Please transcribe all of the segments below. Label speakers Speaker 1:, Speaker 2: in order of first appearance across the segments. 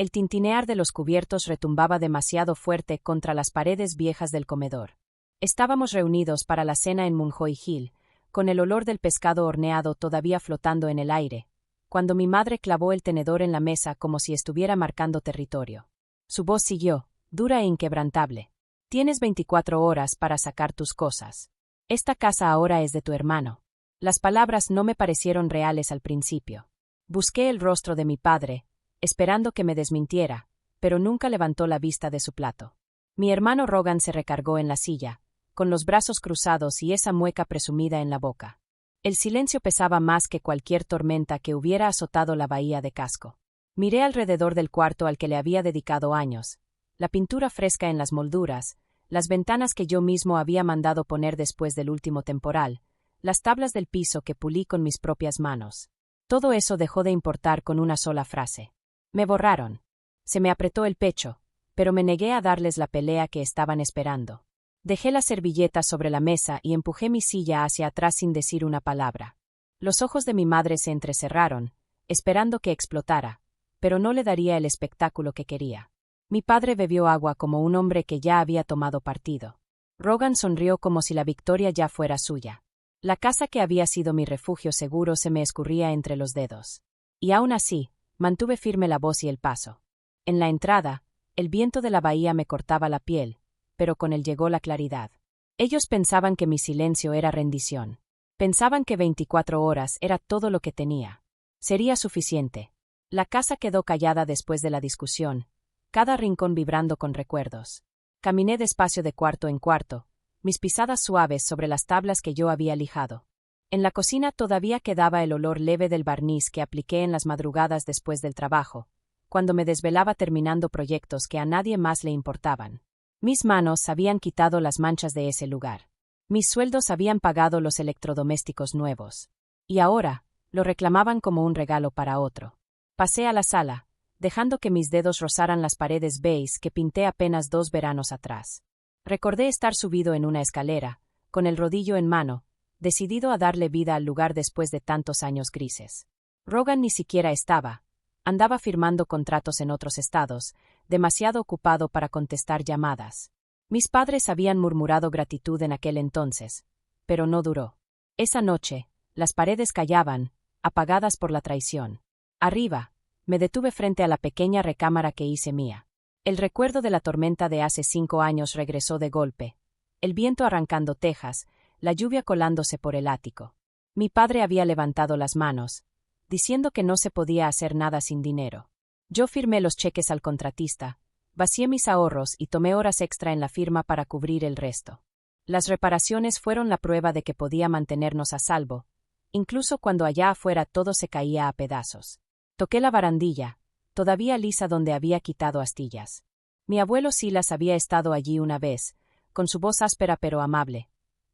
Speaker 1: El tintinear de los cubiertos retumbaba demasiado fuerte contra las paredes viejas del comedor. Estábamos reunidos para la cena en Munjoy Hill, con el olor del pescado horneado todavía flotando en el aire, cuando mi madre clavó el tenedor en la mesa como si estuviera marcando territorio. Su voz siguió, dura e inquebrantable. Tienes 24 horas para sacar tus cosas. Esta casa ahora es de tu hermano. Las palabras no me parecieron reales al principio. Busqué el rostro de mi padre, esperando que me desmintiera, pero nunca levantó la vista de su plato. Mi hermano Rogan se recargó en la silla, con los brazos cruzados y esa mueca presumida en la boca. El silencio pesaba más que cualquier tormenta que hubiera azotado la bahía de Casco. Miré alrededor del cuarto al que le había dedicado años, la pintura fresca en las molduras, las ventanas que yo mismo había mandado poner después del último temporal, las tablas del piso que pulí con mis propias manos. Todo eso dejó de importar con una sola frase. Me borraron. Se me apretó el pecho, pero me negué a darles la pelea que estaban esperando. Dejé las servilletas sobre la mesa y empujé mi silla hacia atrás sin decir una palabra. Los ojos de mi madre se entrecerraron, esperando que explotara, pero no le daría el espectáculo que quería. Mi padre bebió agua como un hombre que ya había tomado partido. Rogan sonrió como si la victoria ya fuera suya. La casa que había sido mi refugio seguro se me escurría entre los dedos. Y aún así, mantuve firme la voz y el paso. En la entrada, el viento de la bahía me cortaba la piel, pero con él llegó la claridad. Ellos pensaban que mi silencio era rendición. Pensaban que 24 horas era todo lo que tenía. Sería suficiente. La casa quedó callada después de la discusión, cada rincón vibrando con recuerdos. Caminé despacio de cuarto en cuarto, mis pisadas suaves sobre las tablas que yo había lijado. En la cocina todavía quedaba el olor leve del barniz que apliqué en las madrugadas después del trabajo, cuando me desvelaba terminando proyectos que a nadie más le importaban. Mis manos habían quitado las manchas de ese lugar. Mis sueldos habían pagado los electrodomésticos nuevos. Y ahora, lo reclamaban como un regalo para otro. Pasé a la sala, dejando que mis dedos rozaran las paredes beige que pinté apenas 2 veranos atrás. Recordé estar subido en una escalera, con el rodillo en mano, decidido a darle vida al lugar después de tantos años grises. Rogan ni siquiera estaba. Andaba firmando contratos en otros estados, demasiado ocupado para contestar llamadas. Mis padres habían murmurado gratitud en aquel entonces, pero no duró. Esa noche, las paredes callaban, apagadas por la traición. Arriba, me detuve frente a la pequeña recámara que hice mía. El recuerdo de la tormenta de hace 5 años regresó de golpe. El viento arrancando tejas, la lluvia colándose por el ático. Mi padre había levantado las manos, diciendo que no se podía hacer nada sin dinero. Yo firmé los cheques al contratista, vacié mis ahorros y tomé horas extra en la firma para cubrir el resto. Las reparaciones fueron la prueba de que podía mantenernos a salvo, incluso cuando allá afuera todo se caía a pedazos. Toqué la barandilla, todavía lisa donde había quitado astillas. Mi abuelo Silas había estado allí una vez, con su voz áspera pero amable.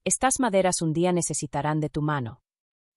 Speaker 1: Estas maderas un día necesitarán de tu mano.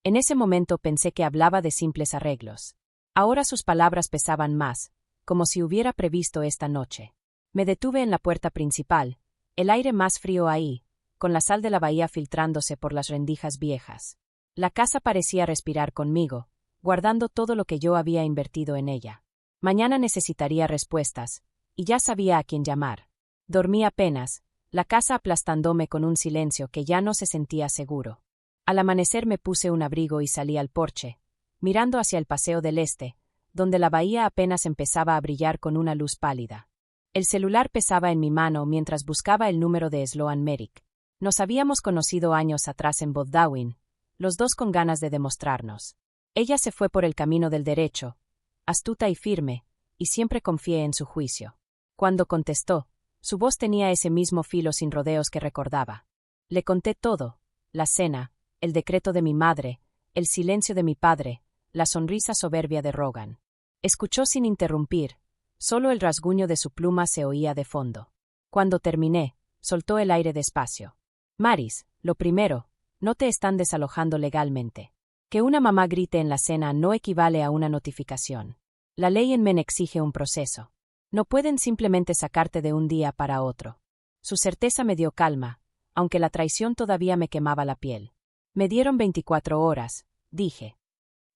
Speaker 1: En ese momento pensé que hablaba de simples arreglos. Ahora sus palabras pesaban más, como si hubiera previsto esta noche. Me detuve en la puerta principal, el aire más frío ahí, con la sal de la bahía filtrándose por las rendijas viejas. La casa parecía respirar conmigo, guardando todo lo que yo había invertido en ella. Mañana necesitaría respuestas, y ya sabía a quién llamar. Dormí apenas, la casa aplastándome con un silencio que ya no se sentía seguro. Al amanecer me puse un abrigo y salí al porche, mirando hacia el paseo del este, donde la bahía apenas empezaba a brillar con una luz pálida. El celular pesaba en mi mano mientras buscaba el número de Sloan Merrick. Nos habíamos conocido años atrás en Bodawin, los dos con ganas de demostrarnos. Ella se fue por el camino del derecho, astuta y firme, y siempre confié en su juicio. Cuando contestó, su voz tenía ese mismo filo sin rodeos que recordaba. Le conté todo, la cena, el decreto de mi madre, el silencio de mi padre, la sonrisa soberbia de Rogan. Escuchó sin interrumpir, solo el rasguño de su pluma se oía de fondo. Cuando terminé, soltó el aire despacio. Maris, lo primero, no te están desalojando legalmente. Que una mamá grite en la cena no equivale a una notificación. La ley en Maine exige un proceso. No pueden simplemente sacarte de un día para otro. Su certeza me dio calma, aunque la traición todavía me quemaba la piel. Me dieron 24 horas, dije.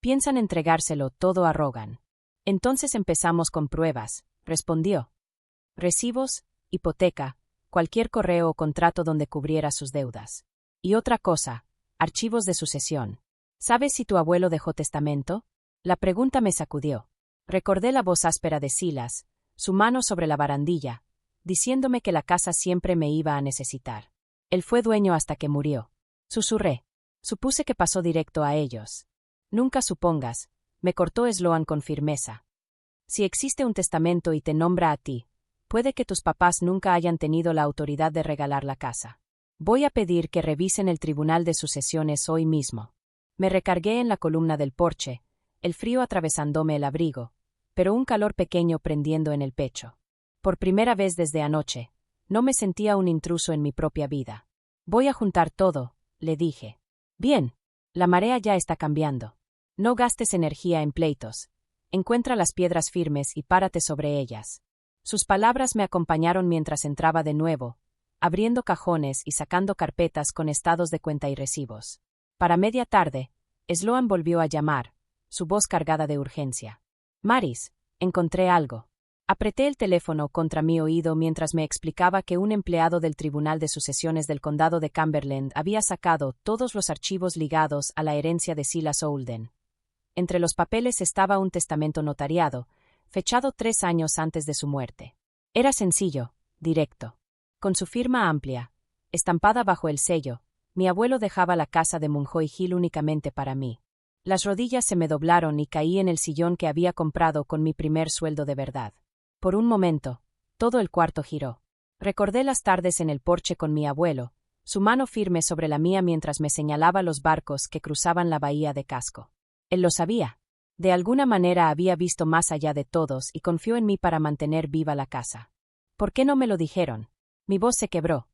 Speaker 1: Piensan entregárselo todo a Rogan. Entonces empezamos con pruebas, respondió. Recibos, hipoteca, cualquier correo o contrato donde cubriera sus deudas. Y otra cosa, archivos de sucesión. ¿Sabes si tu abuelo dejó testamento? La pregunta me sacudió. Recordé la voz áspera de Silas, su mano sobre la barandilla, diciéndome que la casa siempre me iba a necesitar. Él fue dueño hasta que murió. Susurré. Supuse que pasó directo a ellos. Nunca supongas, me cortó Sloan con firmeza. Si existe un testamento y te nombra a ti, puede que tus papás nunca hayan tenido la autoridad de regalar la casa. Voy a pedir que revisen el tribunal de sucesiones hoy mismo. Me recargué en la columna del porche, el frío atravesándome el abrigo, pero un calor pequeño prendiendo en el pecho. Por primera vez desde anoche, no me sentía un intruso en mi propia vida. Voy a juntar todo, le dije. Bien, la marea ya está cambiando. No gastes energía en pleitos. Encuentra las piedras firmes y párate sobre ellas. Sus palabras me acompañaron mientras entraba de nuevo, abriendo cajones y sacando carpetas con estados de cuenta y recibos. Para media tarde, Sloan volvió a llamar, su voz cargada de urgencia. Maris, encontré algo. Apreté el teléfono contra mi oído mientras me explicaba que un empleado del Tribunal de Sucesiones del Condado de Cumberland había sacado todos los archivos ligados a la herencia de Silas Olden. Entre los papeles estaba un testamento notariado, fechado 3 años antes de su muerte. Era sencillo, directo. Con su firma amplia, estampada bajo el sello, mi abuelo dejaba la casa de Munjoy Hill únicamente para mí. Las rodillas se me doblaron y caí en el sillón que había comprado con mi primer sueldo de verdad. Por un momento, todo el cuarto giró. Recordé las tardes en el porche con mi abuelo, su mano firme sobre la mía mientras me señalaba los barcos que cruzaban la bahía de Casco. Él lo sabía. De alguna manera había visto más allá de todos y confió en mí para mantener viva la casa. ¿Por qué no me lo dijeron? Mi voz se quebró.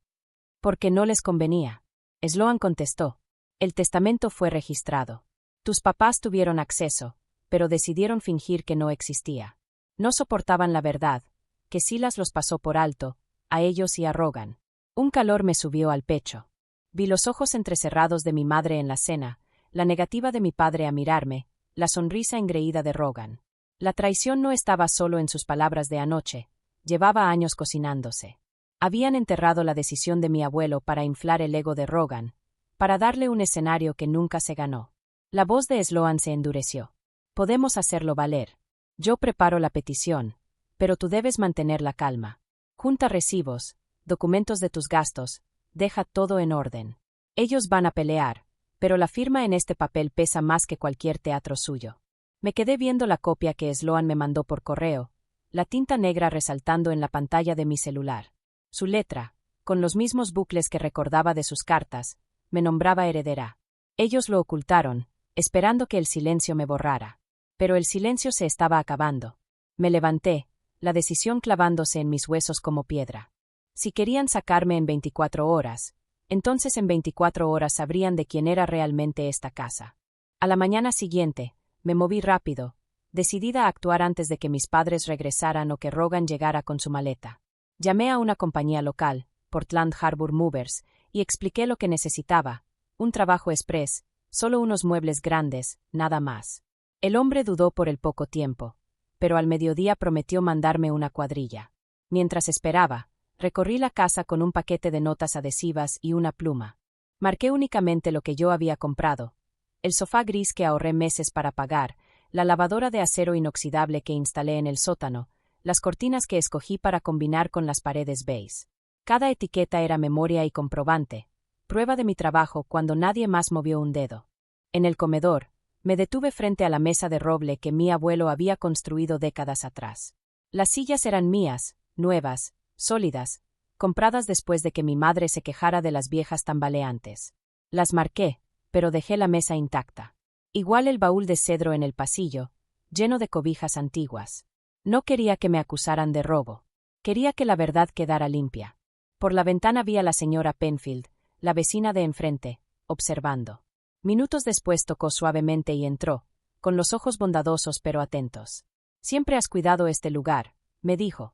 Speaker 1: Porque no les convenía. Sloan contestó. El testamento fue registrado. Tus papás tuvieron acceso, pero decidieron fingir que no existía. No soportaban la verdad, que Silas los pasó por alto, a ellos y a Rogan. Un calor me subió al pecho. Vi los ojos entrecerrados de mi madre en la cena, la negativa de mi padre a mirarme, la sonrisa engreída de Rogan. La traición no estaba solo en sus palabras de anoche, llevaba años cocinándose. Habían enterrado la decisión de mi abuelo para inflar el ego de Rogan, para darle un escenario que nunca se ganó. La voz de Sloan se endureció. Podemos hacerlo valer. Yo preparo la petición, pero tú debes mantener la calma. Junta recibos, documentos de tus gastos, deja todo en orden. Ellos van a pelear, pero la firma en este papel pesa más que cualquier teatro suyo. Me quedé viendo la copia que Sloan me mandó por correo, la tinta negra resaltando en la pantalla de mi celular. Su letra, con los mismos bucles que recordaba de sus cartas, me nombraba heredera. Ellos lo ocultaron, esperando que el silencio me borrara. Pero el silencio se estaba acabando. Me levanté, la decisión clavándose en mis huesos como piedra. Si querían sacarme en 24 horas, entonces en 24 horas sabrían de quién era realmente esta casa. A la mañana siguiente, me moví rápido, decidida a actuar antes de que mis padres regresaran o que Rogan llegara con su maleta. Llamé a una compañía local, Portland Harbor Movers, y expliqué lo que necesitaba, un trabajo express, solo unos muebles grandes, nada más. El hombre dudó por el poco tiempo, pero al mediodía prometió mandarme una cuadrilla. Mientras esperaba, recorrí la casa con un paquete de notas adhesivas y una pluma. Marqué únicamente lo que yo había comprado: el sofá gris que ahorré meses para pagar, la lavadora de acero inoxidable que instalé en el sótano, las cortinas que escogí para combinar con las paredes beige. Cada etiqueta era memoria y comprobante, prueba de mi trabajo cuando nadie más movió un dedo. En el comedor, me detuve frente a la mesa de roble que mi abuelo había construido décadas atrás. Las sillas eran mías, nuevas, sólidas, compradas después de que mi madre se quejara de las viejas tambaleantes. Las marqué, pero dejé la mesa intacta. Igual el baúl de cedro en el pasillo, lleno de cobijas antiguas. No quería que me acusaran de robo. Quería que la verdad quedara limpia. Por la ventana vi a la señora Penfield, la vecina de enfrente, observando. Minutos después tocó suavemente y entró, con los ojos bondadosos pero atentos. Siempre has cuidado este lugar, me dijo.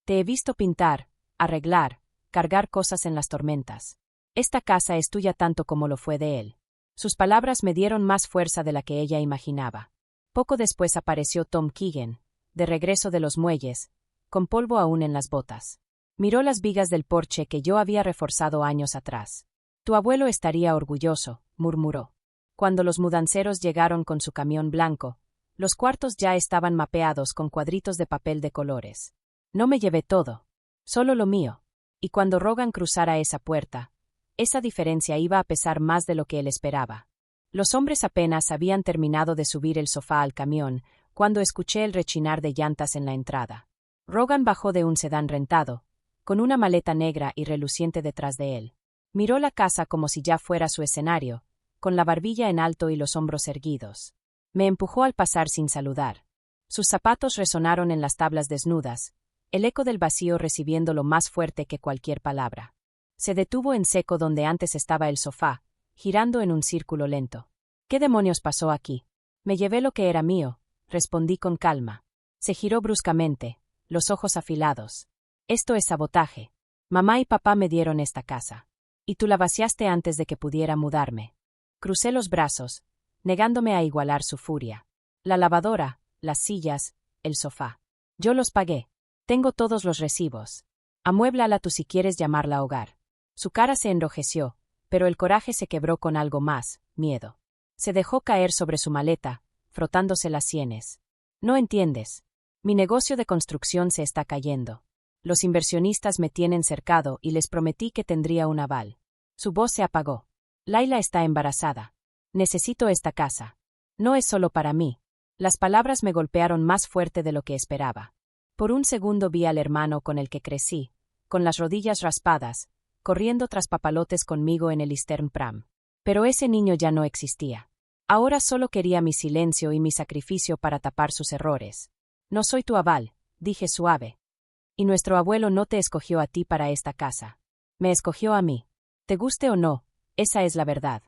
Speaker 1: Te he visto pintar, arreglar, cargar cosas en las tormentas. Esta casa es tuya tanto como lo fue de él. Sus palabras me dieron más fuerza de la que ella imaginaba. Poco después apareció Tom Keegan, de regreso de los muelles, con polvo aún en las botas. Miró las vigas del porche que yo había reforzado años atrás. Tu abuelo estaría orgulloso, murmuró. Cuando los mudanceros llegaron con su camión blanco, los cuartos ya estaban mapeados con cuadritos de papel de colores. No me llevé todo, solo lo mío. Y cuando Rogan cruzara esa puerta, esa diferencia iba a pesar más de lo que él esperaba. Los hombres apenas habían terminado de subir el sofá al camión, cuando escuché el rechinar de llantas en la entrada. Rogan bajó de un sedán rentado, con una maleta negra y reluciente detrás de él. Miró la casa como si ya fuera su escenario, con la barbilla en alto y los hombros erguidos. Me empujó al pasar sin saludar. Sus zapatos resonaron en las tablas desnudas, el eco del vacío recibiéndolo más fuerte que cualquier palabra. Se detuvo en seco donde antes estaba el sofá, girando en un círculo lento. ¿Qué demonios pasó aquí? Me llevé lo que era mío, respondí con calma. Se giró bruscamente, los ojos afilados. Esto es sabotaje. Mamá y papá me dieron esta casa. Y tú la vaciaste antes de que pudiera mudarme. Crucé los brazos, negándome a igualar su furia. La lavadora, las sillas, el sofá. Yo los pagué. Tengo todos los recibos. Amuéblala tú si quieres llamarla hogar. Su cara se enrojeció, pero el coraje se quebró con algo más, miedo. Se dejó caer sobre su maleta, frotándose las sienes. No entiendes. Mi negocio de construcción se está cayendo. Los inversionistas me tienen cercado y les prometí que tendría un aval. Su voz se apagó. Laila está embarazada. Necesito esta casa. No es solo para mí. Las palabras me golpearon más fuerte de lo que esperaba. Por un segundo vi al hermano con el que crecí, con las rodillas raspadas, corriendo tras papalotes conmigo en el Eastern Pram. Pero ese niño ya no existía. Ahora solo quería mi silencio y mi sacrificio para tapar sus errores. No soy tu aval, dije suave. Y nuestro abuelo no te escogió a ti para esta casa. Me escogió a mí. Te guste o no, esa es la verdad.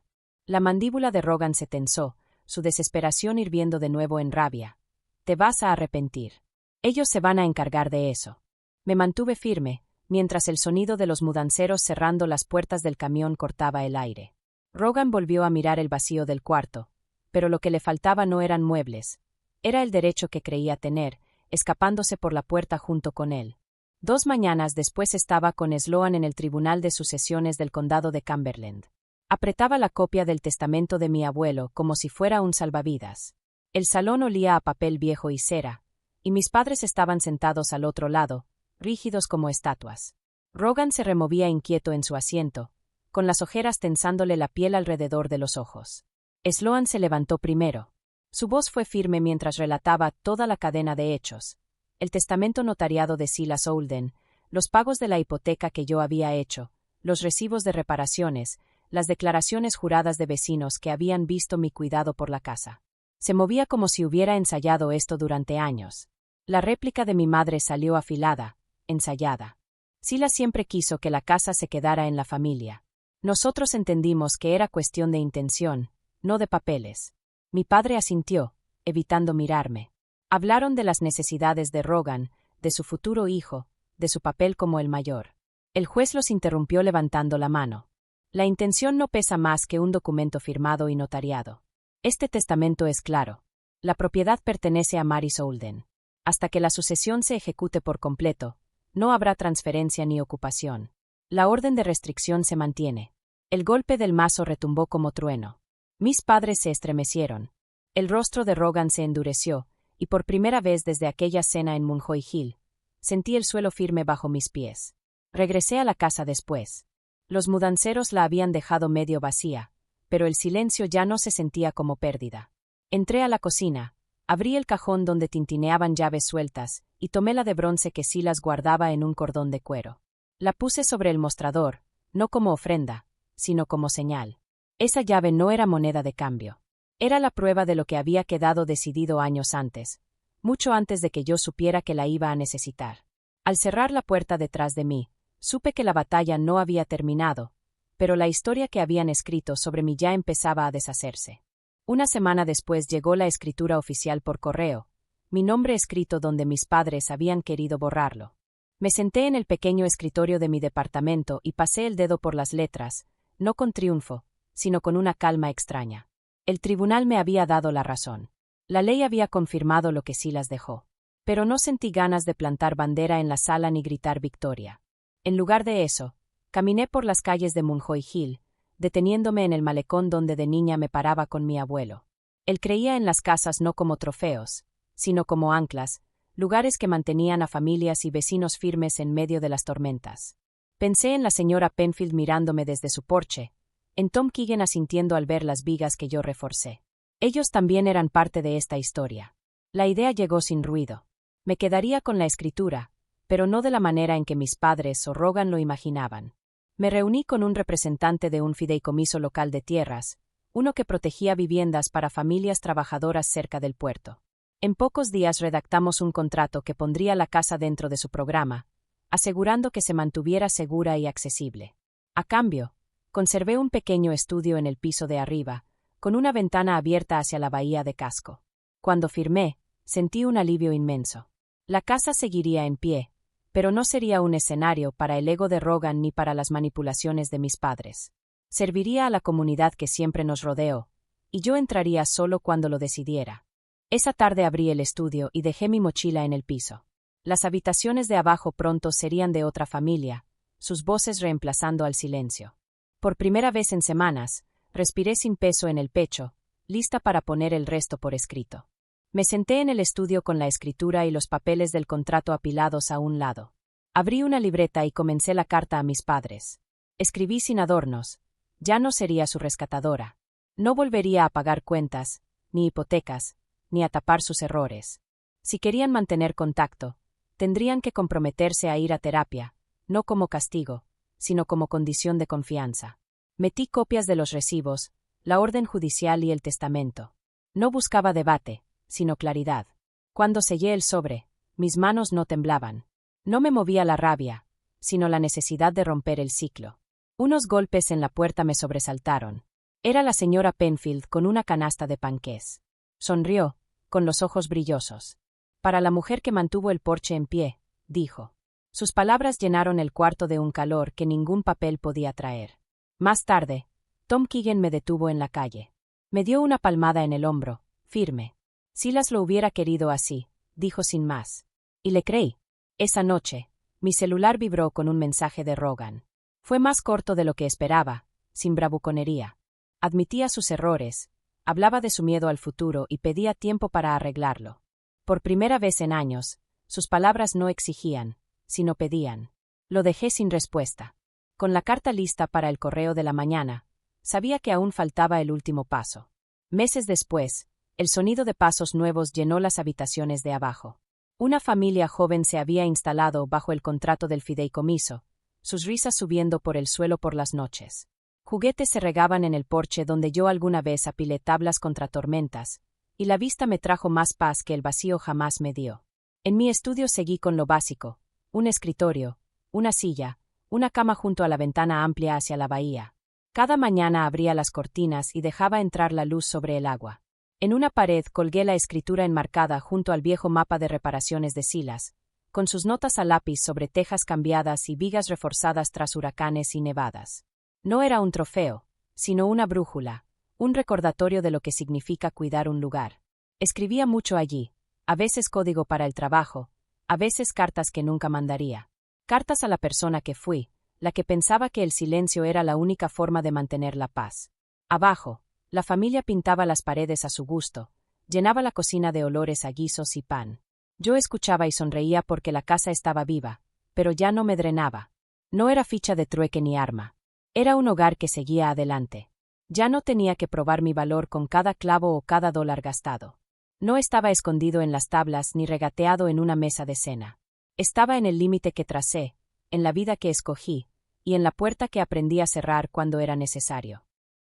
Speaker 1: La mandíbula de Rogan se tensó, su desesperación hirviendo de nuevo en rabia. Te vas a arrepentir. Ellos se van a encargar de eso. Me mantuve firme, mientras el sonido de los mudanceros cerrando las puertas del camión cortaba el aire. Rogan volvió a mirar el vacío del cuarto, pero lo que le faltaba no eran muebles. Era el derecho que creía tener, escapándose por la puerta junto con él. 2 mañanas después estaba con Sloan en el Tribunal de Sucesiones del Condado de Cumberland. Apretaba la copia del testamento de mi abuelo como si fuera un salvavidas. El salón olía a papel viejo y cera, y mis padres estaban sentados al otro lado, rígidos como estatuas. Rogan se removía inquieto en su asiento, con las ojeras tensándole la piel alrededor de los ojos. Sloan se levantó primero. Su voz fue firme mientras relataba toda la cadena de hechos. El testamento notariado de Silas Holden, los pagos de la hipoteca que yo había hecho, los recibos de reparaciones, las declaraciones juradas de vecinos que habían visto mi cuidado por la casa. Se movía como si hubiera ensayado esto durante años. La réplica de mi madre salió afilada, ensayada. Silas siempre quiso que la casa se quedara en la familia. Nosotros entendimos que era cuestión de intención, no de papeles. Mi padre asintió, evitando mirarme. Hablaron de las necesidades de Rogan, de su futuro hijo, de su papel como el mayor. El juez los interrumpió levantando la mano. La intención no pesa más que un documento firmado y notariado. Este testamento es claro. La propiedad pertenece a Maris Holden. Hasta que la sucesión se ejecute por completo, no habrá transferencia ni ocupación. La orden de restricción se mantiene. El golpe del mazo retumbó como trueno. Mis padres se estremecieron. El rostro de Rogan se endureció, y por primera vez desde aquella cena en Munjoy Hill, sentí el suelo firme bajo mis pies. Regresé a la casa después. Los mudanceros la habían dejado medio vacía, pero el silencio ya no se sentía como pérdida. Entré a la cocina, abrí el cajón donde tintineaban llaves sueltas, y tomé la de bronce que Silas guardaba en un cordón de cuero. La puse sobre el mostrador, no como ofrenda, sino como señal. Esa llave no era moneda de cambio. Era la prueba de lo que había quedado decidido años antes, mucho antes de que yo supiera que la iba a necesitar. Al cerrar la puerta detrás de mí, supe que la batalla no había terminado, pero la historia que habían escrito sobre mí ya empezaba a deshacerse. Una semana después llegó la escritura oficial por correo, mi nombre escrito donde mis padres habían querido borrarlo. Me senté en el pequeño escritorio de mi departamento y pasé el dedo por las letras, no con triunfo, sino con una calma extraña. El tribunal me había dado la razón. La ley había confirmado lo que Silas dejó. Pero no sentí ganas de plantar bandera en la sala ni gritar victoria. En lugar de eso, caminé por las calles de Munjoy Hill, deteniéndome en el malecón donde de niña me paraba con mi abuelo. Él creía en las casas no como trofeos, sino como anclas, lugares que mantenían a familias y vecinos firmes en medio de las tormentas. Pensé en la señora Penfield mirándome desde su porche, en Tom Keegan asintiendo al ver las vigas que yo reforcé. Ellos también eran parte de esta historia. La idea llegó sin ruido. Me quedaría con la escritura, pero no de la manera en que mis padres o Rogan lo imaginaban. Me reuní con un representante de un fideicomiso local de tierras, uno que protegía viviendas para familias trabajadoras cerca del puerto. En pocos días redactamos un contrato que pondría la casa dentro de su programa, asegurando que se mantuviera segura y accesible. A cambio, conservé un pequeño estudio en el piso de arriba, con una ventana abierta hacia la bahía de Casco. Cuando firmé, sentí un alivio inmenso. La casa seguiría en pie, pero no sería un escenario para el ego de Rogan ni para las manipulaciones de mis padres. Serviría a la comunidad que siempre nos rodeó, y yo entraría solo cuando lo decidiera. Esa tarde abrí el estudio y dejé mi mochila en el piso. Las habitaciones de abajo pronto serían de otra familia, sus voces reemplazando al silencio. Por primera vez en semanas, respiré sin peso en el pecho, lista para poner el resto por escrito. Me senté en el estudio con la escritura y los papeles del contrato apilados a un lado. Abrí una libreta y comencé la carta a mis padres. Escribí sin adornos. Ya no sería su rescatadora. No volvería a pagar cuentas, ni hipotecas, ni a tapar sus errores. Si querían mantener contacto, tendrían que comprometerse a ir a terapia, no como castigo, sino como condición de confianza. Metí copias de los recibos, la orden judicial y el testamento. No buscaba debate, sino claridad. Cuando sellé el sobre, mis manos no temblaban. No me movía la rabia, sino la necesidad de romper el ciclo. Unos golpes en la puerta me sobresaltaron. Era la señora Penfield con una canasta de panqués. Sonrió, con los ojos brillosos. Para la mujer que mantuvo el porche en pie, dijo. Sus palabras llenaron el cuarto de un calor que ningún papel podía traer. Más tarde, Tom Keegan me detuvo en la calle. Me dio una palmada en el hombro, firme. Silas lo hubiera querido así, dijo sin más. Y le creí. Esa noche, mi celular vibró con un mensaje de Rogan. Fue más corto de lo que esperaba, sin bravuconería. Admitía sus errores, hablaba de su miedo al futuro y pedía tiempo para arreglarlo. Por primera vez en años, sus palabras no exigían, sino pedían. Lo dejé sin respuesta. Con la carta lista para el correo de la mañana, sabía que aún faltaba el último paso. Meses después, el sonido de pasos nuevos llenó las habitaciones de abajo. Una familia joven se había instalado bajo el contrato del fideicomiso, sus risas subiendo por el suelo por las noches. Juguetes se regaban en el porche donde yo alguna vez apilé tablas contra tormentas, y la vista me trajo más paz que el vacío jamás me dio. En mi estudio seguí con lo básico, un escritorio, una silla, una cama junto a la ventana amplia hacia la bahía. Cada mañana abría las cortinas y dejaba entrar la luz sobre el agua. En una pared colgué la escritura enmarcada junto al viejo mapa de reparaciones de Silas, con sus notas a lápiz sobre tejas cambiadas y vigas reforzadas tras huracanes y nevadas. No era un trofeo, sino una brújula, un recordatorio de lo que significa cuidar un lugar. Escribía mucho allí, a veces código para el trabajo, a veces cartas que nunca mandaría. Cartas a la persona que fui, la que pensaba que el silencio era la única forma de mantener la paz. Abajo, la familia pintaba las paredes a su gusto, llenaba la cocina de olores a guisos y pan. Yo escuchaba y sonreía porque la casa estaba viva, pero ya no me drenaba. No era ficha de trueque ni arma. Era un hogar que seguía adelante. Ya no tenía que probar mi valor con cada clavo o cada dólar gastado. No estaba escondido en las tablas ni regateado en una mesa de cena. Estaba en el límite que tracé, en la vida que escogí, y en la puerta que aprendí a cerrar cuando era necesario.